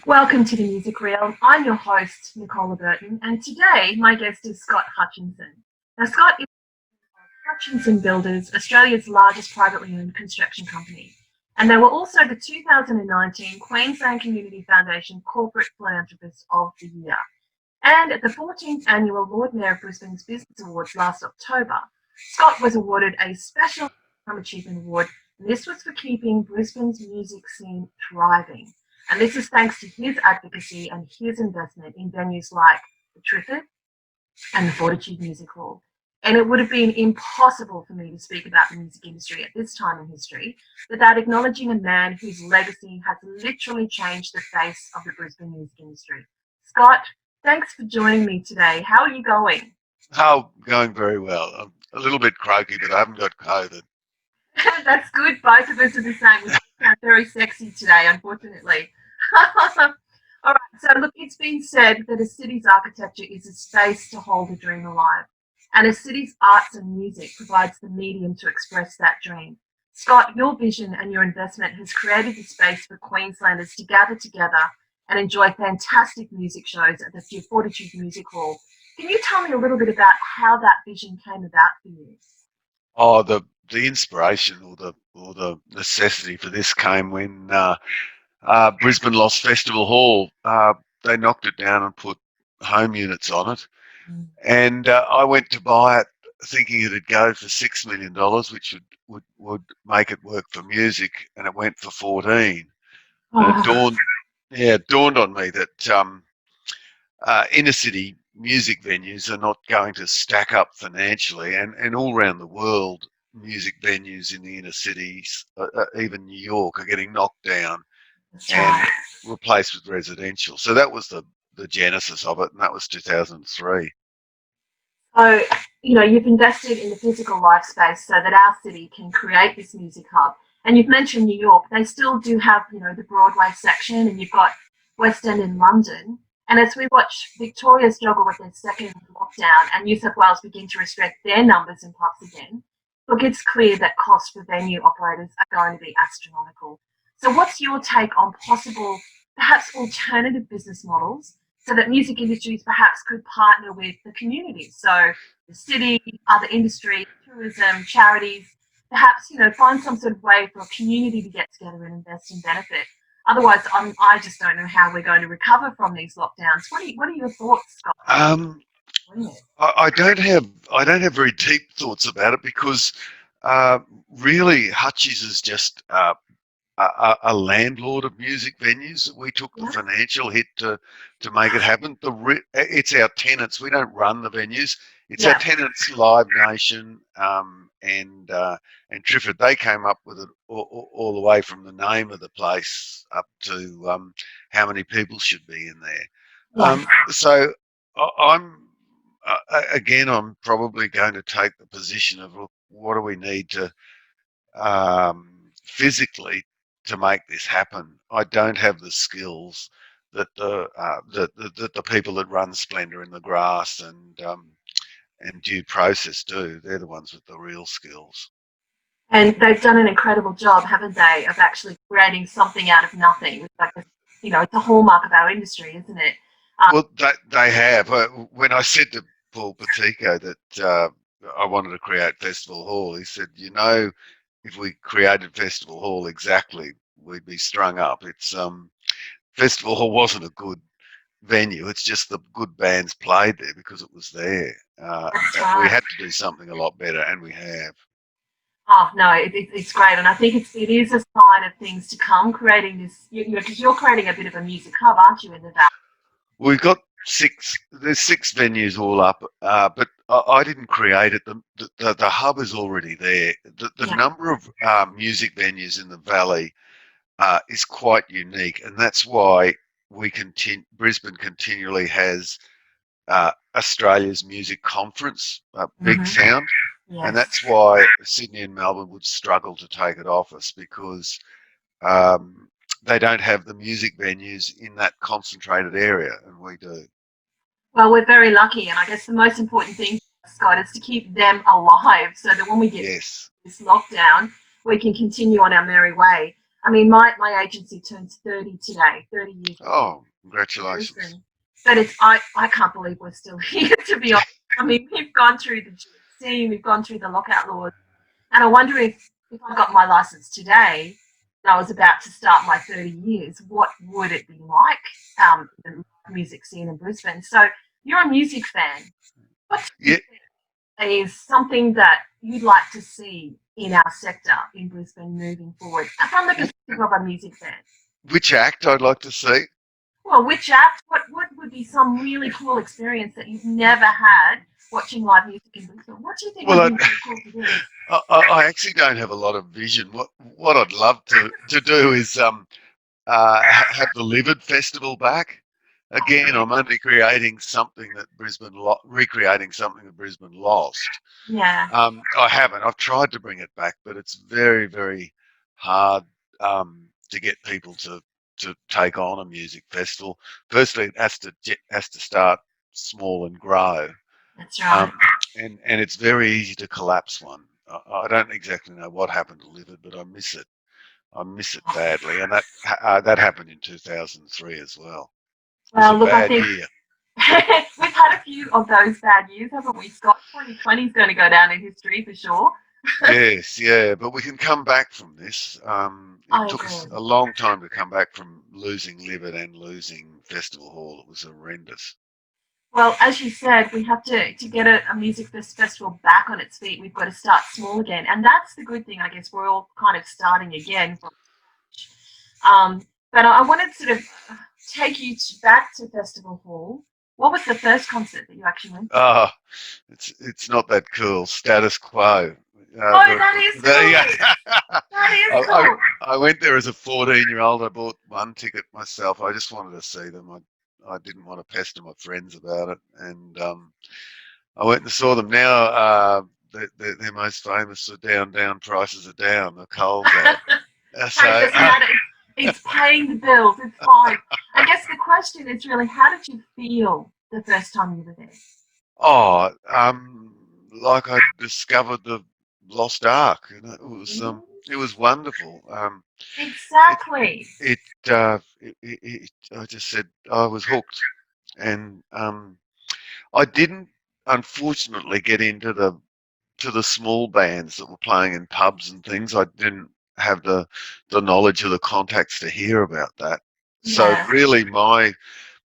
Welcome to the Music Reel. I'm your host, Nichola Burton, and today my guest is Scott Hutchinson. Now, Scott is Hutchinson Builders, Australia's largest privately owned construction company. And they were also the 2019 Queensland Community Foundation Corporate Philanthropist of the Year. And at the 14th annual Lord Mayor of Brisbane's Business Awards last October, Scott was awarded a Special Achievement Award, and this was for keeping Brisbane's music scene thriving. And this is thanks to his advocacy and his investment in venues like the Triffid and the Fortitude Music Hall. And it would have been impossible for me to speak about the music industry at this time in history without acknowledging a man whose legacy has literally changed the face of the Brisbane music industry. Scott, thanks for joining me today. How are you going? Oh, going very well. I'm a little bit croaky, but I haven't got COVID. That's good. Both of us are the same. We sound very sexy today, unfortunately. All right. So, look, it's been said that a city's architecture is a space to hold a dream alive, and a city's arts and music provides the medium to express that dream. Scott, your vision and your investment has created the space for Queenslanders to gather together and enjoy fantastic music shows at the Fortitude Music Hall. Can you tell me a little bit about how that vision came about for you? Oh, the inspiration or the necessity for this came when Brisbane lost Festival Hall. They knocked it down and put home units on it, and I went to buy it thinking it'd go for $6 million, which would make it work for music, and it went for 14. And Oh, it dawned on me that inner city music venues are not going to stack up financially, and all around the world, music venues in the inner cities, even New York, are getting knocked down that's and right. replaced with residential. So that was the genesis of it, and that was 2003. So, you've invested in the physical life space so that our city can create this music hub. And you've mentioned New York. They still do have, the Broadway section, and you've got West End in London. And as we watch Victoria struggle with their second lockdown and New South Wales begin to restrict their numbers in pubs again, look, it's clear that costs for venue operators are going to be astronomical. So, what's your take on possible, perhaps alternative business models so that music industries perhaps could partner with the communities? So, the city, other industries, tourism, charities, perhaps, find some sort of way for a community to get together and invest and benefit. Otherwise, I just don't know how we're going to recover from these lockdowns. What are your thoughts, Scott? Um, I don't have very deep thoughts about it because uh, really Hutchies is just a landlord of music venues. We took the Yeah, financial hit to make it happen. It's our tenants. We don't run the venues. It's our yeah, tenants, Live Nation and Triffid. They came up with it all the way from the name of the place up to how many people should be in there. yeah. So I'm again. I'm probably going to take the position of, look, what do we need to physically to make this happen. I don't have the skills that the people that run Splendor in the Grass and Due Process do. They're the ones with the real skills. And they've done an incredible job, haven't they, of actually creating something out of nothing. Like, it's a hallmark of our industry, isn't it? Well, they have. When I said to Paul Patico that I wanted to create Festival Hall, he said, if we created Festival Hall exactly, we'd be strung up. It's Festival Hall wasn't a good venue. It's just the good bands played there because it was there. That's We right. had to do something a lot better, and we have. Oh no, it's great, and I think it is a sign of things to come. Creating this, because you're creating a bit of a music hub, aren't you, in the valley? We've got six. There's six venues all up, but I didn't create it. The hub is already there. The Yeah, number of music venues in the valley is quite unique, and that's why Brisbane continually has Australia's music conference, Big hmm, Sound, and yes. that's why Sydney and Melbourne would struggle to take it off us because um, they don't have the music venues in that concentrated area, and we do. Well, we're very lucky, and I guess the most important thing, Scott, is to keep them alive, so that when we get Yes. this lockdown, we can continue on our merry way. I mean, my agency turns 30 today, 30 years. Oh, congratulations. Brisbane. But I can't believe we're still here, to be honest. I mean, we've gone through the GFC, we've gone through the lockout laws, and I wonder if I got my license today and I was about to start my 30 years, what would it be like, the music scene in Brisbane? So you're a music fan. What Yeah. is something that you'd like to see in our sector in Brisbane moving forward from the perspective of a music fan? Which act I'd like to see? Well, which act? What would be some really cool experience that you've never had watching live music in Brisbane? What do you think Well, would be really cool to do? I actually don't have a lot of vision. What I'd love to do is have the Livid Festival back. Again, I'm only creating something that recreating something that Brisbane lost. Yeah. I haven't. I've tried to bring it back, but it's very, very hard to get people to take on a music festival. Firstly, it has to start small and grow. That's right. And it's very easy to collapse one. I don't exactly know what happened to Livid, but I miss it. I miss it badly, and that happened in 2003 as well. It was a Well, look, I bad think year. we've had a few of those bad years, haven't we, Scott? 2020 is going to go down in history for sure. Yes, yeah, but we can come back from this. It took us agree. a long time to come back from losing Livid and losing Festival Hall. It was horrendous. Well, as you said, we have to get a music festival back on its feet. We've got to start small again, and that's the good thing. I guess we're all kind of starting again. But I wanted to sort of take you back to Festival Hall. What was the first concert that you actually went to? Ah, it's not that cool. Status Quo. That is cool. Yeah. That is cool. I went there as a 14-year-old. I bought one ticket myself. I just wanted to see them. I didn't want to pester my friends about it, and I went and saw them. Now they're most famous for Down Prices Are Down, the Coles ad. So it doesn't matter. It's paying the bills. It's fine. I guess the question is really, how did you feel the first time you were there? Oh, like I discovered the lost ark. You know, it was wonderful. Exactly. I just said I was hooked, and I didn't, unfortunately, get into the small bands that were playing in pubs and things. I didn't have the knowledge or the contacts to hear about that. So Yeah. really, my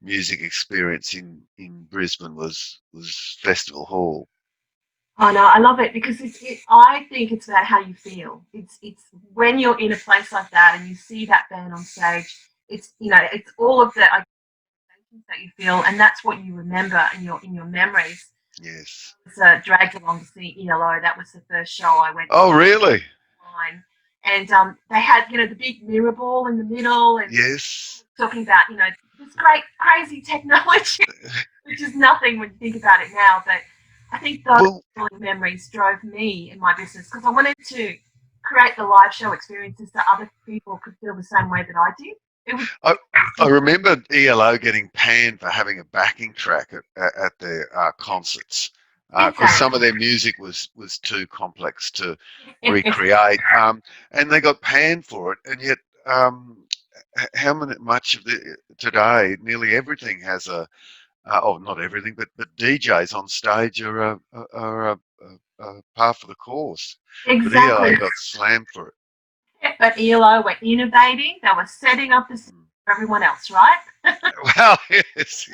music experience in Brisbane was Festival Hall. Oh no, I love it because I think it's about how you feel. It's when you're in a place like that and you see that band on stage. It's all of the sensations that you feel, and that's what you remember in your memories. Yes. I was dragged along to see ELO. That was the first show I went to. Oh, really? And they had the big mirror ball in the middle, and Yes. talking about this great crazy technology, which is nothing when you think about it now. But I think those early memories drove me in my business because I wanted to create the live show experiences that other people could feel the same way that I did. I remember ELO getting panned for having a backing track at their concerts because some of their music was too complex to recreate, and they got panned for it. And yet, much of today, nearly everything has not everything, but DJs on stage are a par for the course. Exactly. But ELO got slammed for it. But ELO were innovating. They were setting up the for everyone else, right? Well, yes.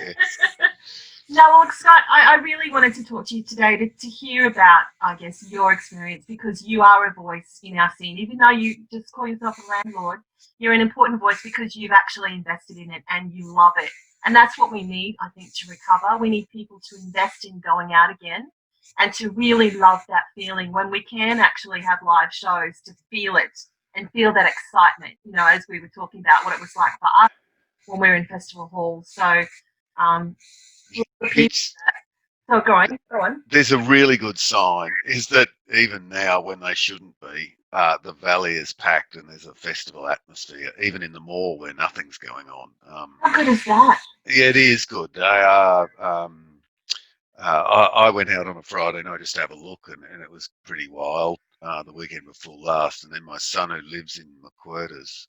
No, well, Scott, I really wanted to talk to you today to hear about, I guess, your experience because you are a voice in our scene. Even though you just call yourself a landlord, you're an important voice because you've actually invested in it and you love it. And that's what we need, I think, to recover. We need people to invest in going out again and to really love that feeling when we can actually have live shows, to feel it and feel that excitement, as we were talking about what it was like for us when we were in festival halls. So, go on. There's a really good sign is that even now when they shouldn't be, the valley is packed and there's a festival atmosphere, even in the mall where nothing's going on. How good is that? Yeah, it is good. They are I went out on a Friday night just to have a look, and it was pretty wild. The weekend before last, and then my son, who lives in Macquarters,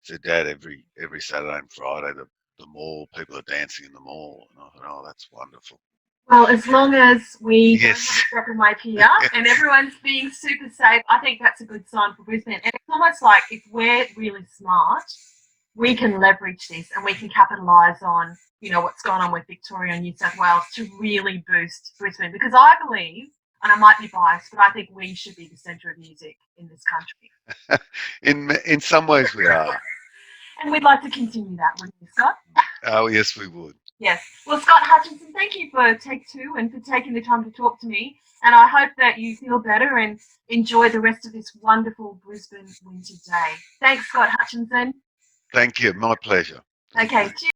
said, "Dad, every Saturday and Friday, the mall, people are dancing in the mall." And I thought, "Oh, that's wonderful." Well, as long as we don't have Yes. a second wave here and everyone's being super safe, I think that's a good sign for Brisbane. And it's almost like if we're really smart, we can leverage this and we can capitalise on, what's going on with Victoria and New South Wales to really boost Brisbane. Because I believe, and I might be biased, but I think we should be the centre of music in this country. In some ways we are. And we'd like to continue that, wouldn't you, Scott? Oh, yes, we would. Yes. Well, Scott Hutchinson, thank you for take two and for taking the time to talk to me. And I hope that you feel better and enjoy the rest of this wonderful Brisbane winter day. Thanks, Scott Hutchinson. Thank you. My pleasure. Okay. Cheers.